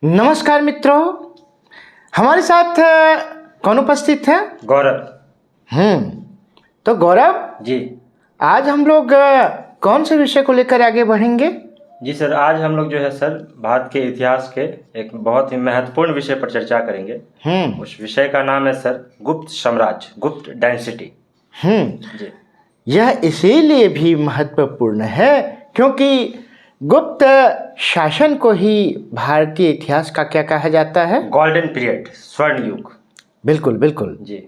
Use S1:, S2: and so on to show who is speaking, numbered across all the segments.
S1: नमस्कार मित्रों, हमारे साथ कौन उपस्थित है?
S2: गौरव।
S1: तो गौरव
S2: जी
S1: आज हम लोग कौन से विषय को लेकर आगे बढ़ेंगे?
S2: जी सर, आज हम लोग जो है सर भारत के इतिहास के एक बहुत ही महत्वपूर्ण विषय पर चर्चा करेंगे। उस विषय का नाम है सर गुप्त साम्राज्य, गुप्त डायनेसिटी। जी
S1: यह इसीलिए भी महत्वपूर्ण है क्योंकि गुप्त शासन को ही भारतीय इतिहास का क्या कहा जाता है?
S2: गोल्डन पीरियड, स्वर्ण युग।
S1: बिल्कुल बिल्कुल।
S2: जी।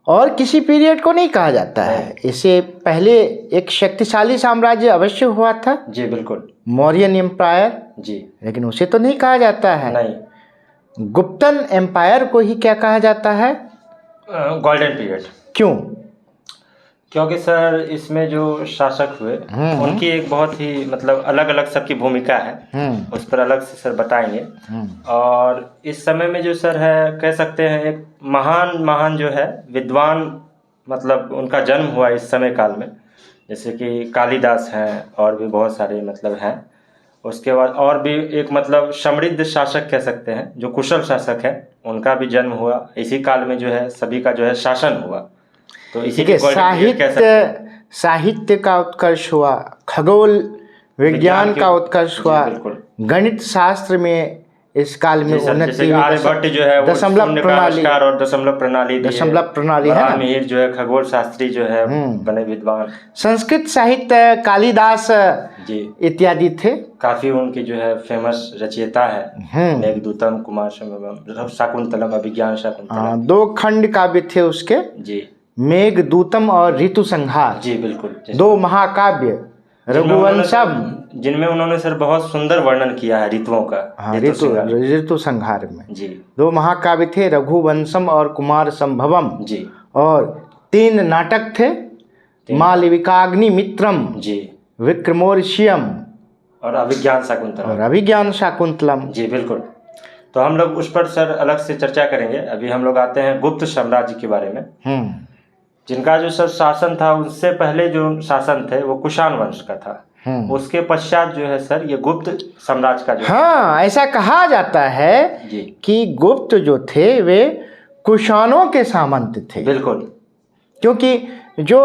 S1: और किसी पीरियड को नहीं कहा जाता है। इससे पहले एक शक्तिशाली साम्राज्य अवश्य हुआ था।
S2: जी बिल्कुल।
S1: मौर्यन एम्पायर।
S2: जी।
S1: लेकिन उसे तो नहीं कहा जाता है।
S2: नहीं।
S1: गुप्तन एम्पायर को ही क्या कहा जाता है?
S2: Golden period.
S1: क्यों?
S2: क्योंकि सर इसमें जो शासक हुए उनकी एक बहुत ही मतलब अलग अलग सबकी भूमिका है। उस पर अलग से सर बताएंगे। और इस समय में जो सर है कह सकते हैं एक महान जो है विद्वान, मतलब उनका जन्म हुआ इस समय काल में, जैसे कि कालिदास हैं और भी बहुत सारे मतलब हैं। उसके बाद और भी एक मतलब समृद्ध शासक कह सकते हैं, जो कुशल शासक है, उनका भी जन्म हुआ इसी काल में, जो है सभी का जो है शासन हुआ। तो इसी
S1: साहित्य का उत्कर्ष हुआ, खगोल विज्ञान का उत्कर्ष हुआ, गणित शास्त्र में इस काल में उन्नति हुई।
S2: आर्यभट्ट जो है
S1: दशमलव प्रणाली
S2: और दशमलव प्रणाली
S1: है
S2: मिहिर जो है खगोल शास्त्री जो है बने विद्वान।
S1: संस्कृत साहित्य कालिदास इत्यादि थे। काफी
S2: उनकी जो है फेमस रचयिता है। मेघदूतम, कुमार संभवम, शाकुंतलम, अभिज्ञान शाकुंतलम।
S1: 2 खंड काव्य थे उसके।
S2: जी।
S1: मेघदूतम और ऋतु संहार।
S2: जी बिल्कुल।
S1: 2 महाकाव्य रघुवंशम,
S2: जिनमें उन्होंने सर बहुत सुंदर वर्णन किया है ऋतुओं का।
S1: ऋतु संहार में
S2: जी
S1: 2 महाकाव्य थे, रघुवंशम और कुमार संभवम।
S2: जी।
S1: और 3 नाटक थे, मालविकाग्निमित्रम जी, विक्रमोर्वशीयम और अभिज्ञान शाकुंतलम।
S2: जी बिल्कुल। तो हम लोग उस पर सर अलग से चर्चा करेंगे। अभी हम लोग आते हैं गुप्त साम्राज्य के बारे में। जिनका जो सर शासन था, उससे पहले जो शासन थे वो कुषाण वंश का था। उसके पश्चात जो है सर ये गुप्त साम्राज्य का जो
S1: ऐसा कहा जाता है जी कि गुप्त जो थे वे कुषाणों के सामंत थे।
S2: बिल्कुल।
S1: क्योंकि जो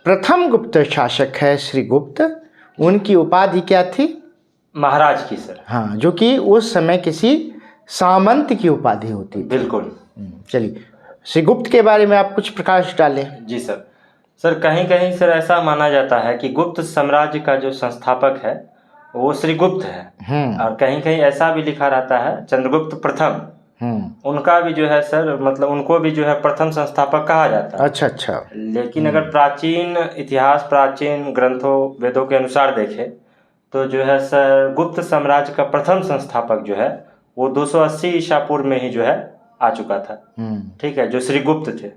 S1: प्रथम गुप्त शासक है श्री गुप्त, उनकी उपाधि क्या थी?
S2: महाराज की सर।
S1: जो कि उस समय किसी सामंत की उपाधि होती थी।
S2: बिल्कुल।
S1: चलिए श्री गुप्त के बारे में आप कुछ प्रकाश डालें।
S2: जी सर कहीं कहीं सर ऐसा माना जाता है कि गुप्त साम्राज्य का जो संस्थापक है वो श्री गुप्त है। और कहीं कहीं ऐसा भी लिखा रहता है चंद्रगुप्त प्रथम। उनका भी जो है सर मतलब उनको भी जो है प्रथम संस्थापक कहा जाता है।
S1: अच्छा।
S2: लेकिन अगर प्राचीन इतिहास, प्राचीन ग्रंथों, वेदों के अनुसार देखें तो जो है सर गुप्त साम्राज्य का प्रथम संस्थापक जो है वो 280 ईसा पूर्व में ही जो है आ चुका था। ठीक है, जो श्री गुप्त थे।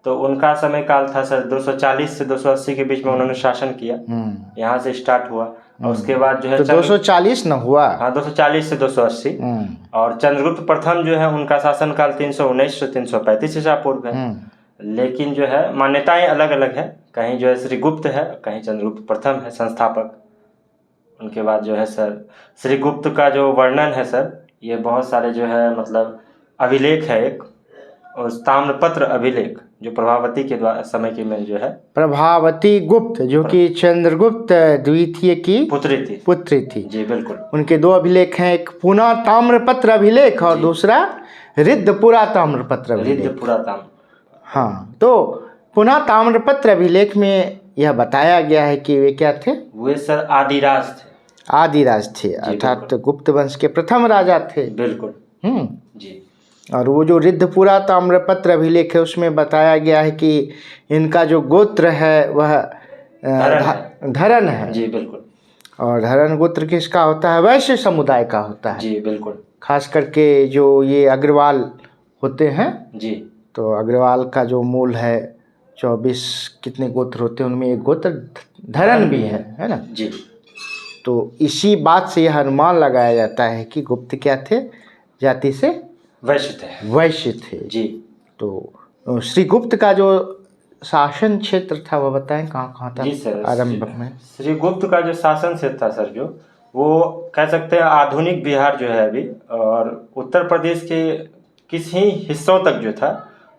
S2: तो उनका समय काल था सर 240 से 280 के बीच में उन्होंने शासन किया। यहाँ से स्टार्ट हुआ और उसके बाद जो है
S1: 240 न हुआ।
S2: 240 से 280। और चंद्रगुप्त प्रथम जो है उनका शासन काल 319 से 335 ईसा पूर्व है। लेकिन जो है मान्यताएं अलग अलग है, कहीं जो है श्री गुप्त है, कहीं चंद्रगुप्त प्रथम है संस्थापक। उनके बाद जो है सर श्री गुप्त का जो वर्णन है सर, ये बहुत सारे जो है मतलब अभिलेख है। एक और ताम्रपत्र अभिलेख जो प्रभावती के समय की में जो है,
S1: प्रभावती गुप्त जो कि चंद्रगुप्त द्वितीय की पुत्री थी।
S2: जी बिल्कुल।
S1: उनके 2 अभिलेख हैं, एक पुनः ताम्रपत्र अभिलेख और दूसरा रिद्धपुरा ताम्रपत्र अभिलेख। तो पुनः ताम्रपत्र अभिलेख में यह बताया गया है कि वे क्या थे?
S2: वे सर आदिराज थे,
S1: अर्थात गुप्त वंश के प्रथम राजा थे।
S2: बिल्कुल। जी।
S1: और वो जो रिद्धपुरा ताम्रपत्र अभिलेख है उसमें बताया गया है कि इनका जो गोत्र है वह धरन है।
S2: जी बिल्कुल।
S1: और धरन गोत्र किसका होता है? वैश्य समुदाय का होता है।
S2: जी बिल्कुल।
S1: खास करके जो ये अग्रवाल होते हैं
S2: जी,
S1: तो अग्रवाल का जो मूल है 24 कितने गोत्र होते हैं, उनमें एक गोत्र धरन भी है ना
S2: जी।
S1: तो इसी बात से यह अनुमान लगाया जाता है कि गुप्त क्या थे? जाति से वैश्य थे
S2: जी।
S1: तो श्री गुप्त का जो शासन क्षेत्र था वो बताएं कहाँ था?
S2: जी सर,
S1: आरंभ में
S2: श्री गुप्त का जो शासन क्षेत्र था सर, जो वो कह सकते हैं आधुनिक बिहार जो है अभी, और उत्तर प्रदेश के किसी हिस्सों तक जो था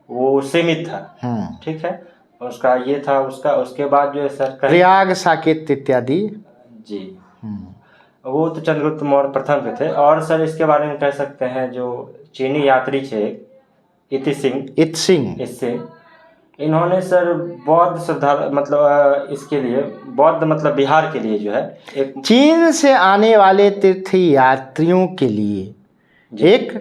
S2: वो सीमित था। ठीक है, उसका ये था उसका। उसके बाद जो है सर
S1: प्रयाग, साकेत इत्यादि।
S2: जी, वो तो चंद्रगुप्त मौर्य प्रथम के थे। और सर इसके बारे में कह सकते हैं जो चीनी यात्री थे इत सिंह, इन्होंने सर बौद्ध श्रद्धा मतलब इसके लिए बौद्ध मतलब बिहार के लिए जो है एक
S1: चीन से आने वाले तीर्थ यात्रियों के लिए एक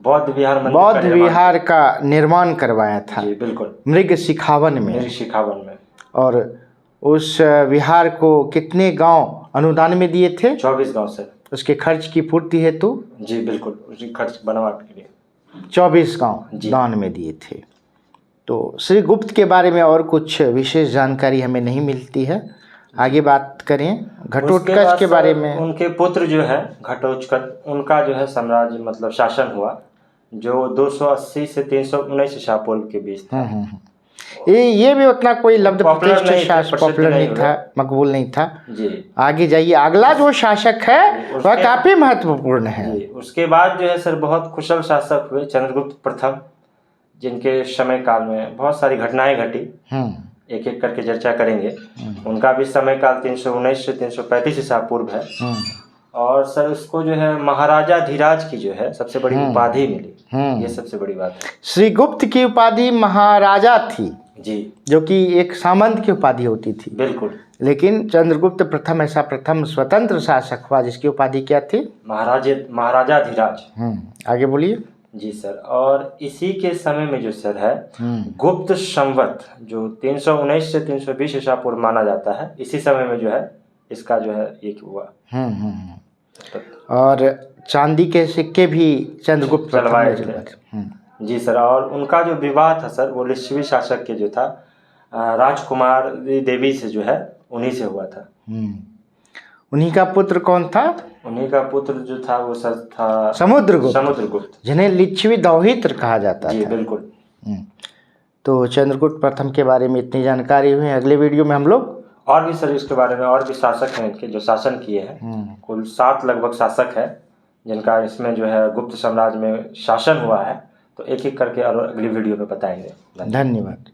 S2: बौद्ध विहार
S1: का निर्माण करवाया था।
S2: जी बिल्कुल,
S1: मृग शिखावन में। और उस विहार को कितने गांव अनुदान में दिए थे?
S2: 24 गांव सर।
S1: उसके खर्च की पूर्ति हेतु?
S2: जी बिल्कुल, उसकी खर्च बनवाट के लिए
S1: 24 गांव दान में दिए थे। तो श्री गुप्त के बारे में और कुछ विशेष जानकारी हमें नहीं मिलती है। आगे बात करें घटोत्कच के बारे में।
S2: उनके पुत्र जो है घटोत्कच, उनका जो है साम्राज्य मतलब शासन हुआ जो 280 से 319 ईसा पूर्व के बीच था।
S1: ये भी उतना कोई लब्ध प्रतिष्ठित शासक पॉपुलर नहीं था, मकबूल नहीं था
S2: जी।
S1: आगे जाइए, अगला जो शासक है वह काफी महत्वपूर्ण है।
S2: उसके बाद जो है सर बहुत कुशल शासक हुए चंद्रगुप्त प्रथम, जिनके समय काल में बहुत सारी घटनाएं घटी, एक एक करके चर्चा करेंगे। उनका भी समय काल 319 से 335 ईसा पूर्व है। और सर उसको जो है महाराजा धीराज की जो है सबसे बड़ी उपाधि मिली, ये सबसे बड़ी बात है।
S1: श्री गुप्त की उपाधि महाराजा थी
S2: जी,
S1: जो कि एक सामंत की उपाधि होती थी।
S2: बिल्कुल।
S1: लेकिन चंद्रगुप्त प्रथम ऐसा प्रथम स्वतंत्र शासक हुआ जिसकी उपाधि क्या थी?
S2: महाराजा धीराज।
S1: आगे बोलिए।
S2: जी सर, और इसी के समय में जो सर है गुप्त संवत जो 319 से 320 ईसा पूर्व माना जाता है, इसी समय में जो है इसका जो है एक हुआ।
S1: और चांदी के सिक्के भी चंद्रगुप्त
S2: चलवाए थे। जी सर, और उनका जो विवाह था सर वो लिच्छवी शासक के जो था राजकुमार देवी से जो है उन्हीं से हुआ था।
S1: उन्हीं का पुत्र कौन था?
S2: उन्हीं का पुत्र जो था वो सर था
S1: समुद्रगुप्त, जिन्हें लिच्छवी दौहित्र कहा जाता
S2: जी
S1: था।
S2: बिल्कुल।
S1: तो चंद्रगुप्त प्रथम के बारे में इतनी जानकारी हुई। अगले वीडियो में हम लोग
S2: और भी सर इसके बारे में और भी शासक हैं इनके जो शासन किए हैं, कुल 7 लगभग शासक है जिनका इसमें जो है गुप्त साम्राज्य में शासन हुआ है। तो एक एक करके और अगली वीडियो में बताएंगे।
S1: धन्यवाद।